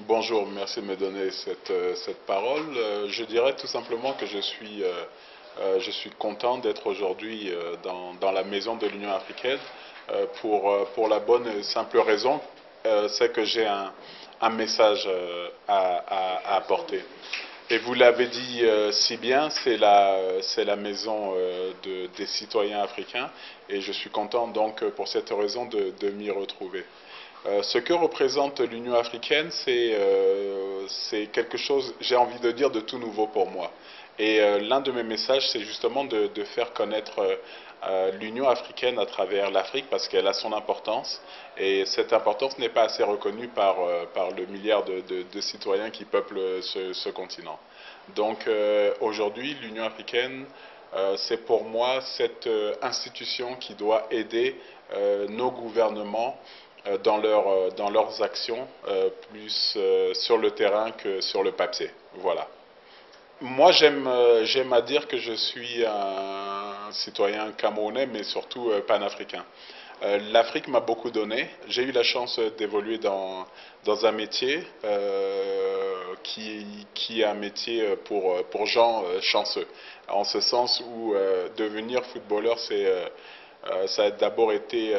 Bonjour, merci de me donner cette parole. Je dirais tout simplement que je suis content d'être aujourd'hui dans la maison de l'Union africaine pour la bonne et simple raison, c'est que j'ai un message à apporter. Et vous l'avez dit si bien, c'est la maison des citoyens africains et je suis content donc pour cette raison de m'y retrouver. Ce que représente l'Union africaine, c'est quelque chose, j'ai envie de dire, de tout nouveau pour moi. Et l'un de mes messages, c'est justement de faire connaître l'Union africaine à travers l'Afrique parce qu'elle a son importance. Et cette importance n'est pas assez reconnue par le milliard de citoyens qui peuplent ce continent. Donc aujourd'hui, l'Union africaine, c'est pour moi cette institution qui doit aider nos gouvernements dans leurs actions, plus sur le terrain que sur le papier. Voilà. Moi, j'aime à dire que je suis un citoyen camerounais, mais surtout panafricain. L'Afrique m'a beaucoup donné. J'ai eu la chance d'évoluer dans un métier qui est un métier pour gens chanceux. En ce sens où devenir footballeur, ça a d'abord été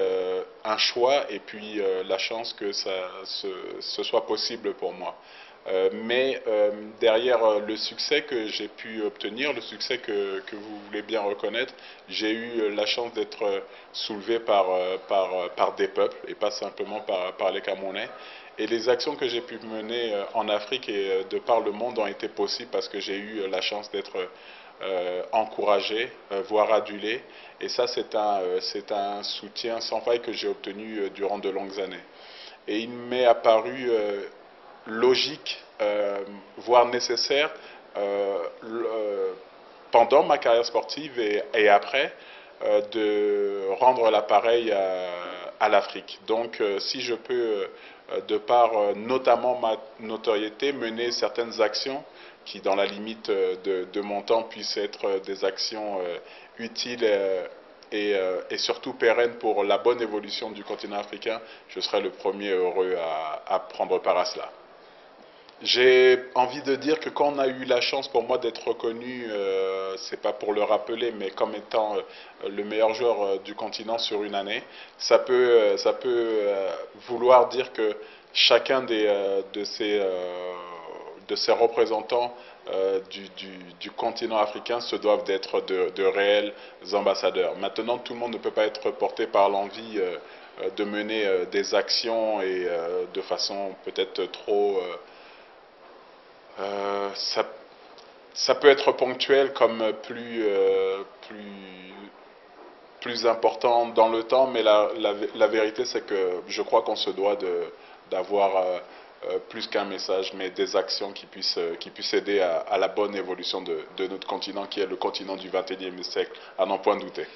un choix et puis la chance que ce soit possible pour moi. Mais derrière le succès que j'ai pu obtenir, le succès que vous voulez bien reconnaître, j'ai eu la chance d'être soulevé par des peuples et pas simplement par les Camerounais. Et les actions que j'ai pu mener en Afrique et de par le monde ont été possibles parce que j'ai eu la chance d'être encouragé, voire adulé. Et ça, c'est un soutien sans faille que j'ai obtenu durant de longues années. Et il m'est apparu logique, voire nécessaire, pendant ma carrière sportive et après, de rendre l'appareil à l'Afrique. Donc, si je peux, de par notamment ma notoriété, mener certaines actions qui, dans la limite de mon temps, puissent être des actions utiles et surtout pérennes pour la bonne évolution du continent africain, je serai le premier heureux à prendre part à cela. J'ai envie de dire que quand on a eu la chance pour moi d'être reconnu, c'est pas pour le rappeler, mais comme étant le meilleur joueur du continent sur une année, ça peut vouloir dire que chacun de ces représentants du continent africain se doivent d'être de réels ambassadeurs. Maintenant, tout le monde ne peut pas être porté par l'envie de mener des actions et de façon peut-être trop ça, ça peut être ponctuel comme plus important dans le temps, mais la vérité c'est que je crois qu'on se doit d'avoir plus qu'un message, mais des actions qui puissent aider à la bonne évolution de notre continent, qui est le continent du XXIe siècle, à n'en point douter.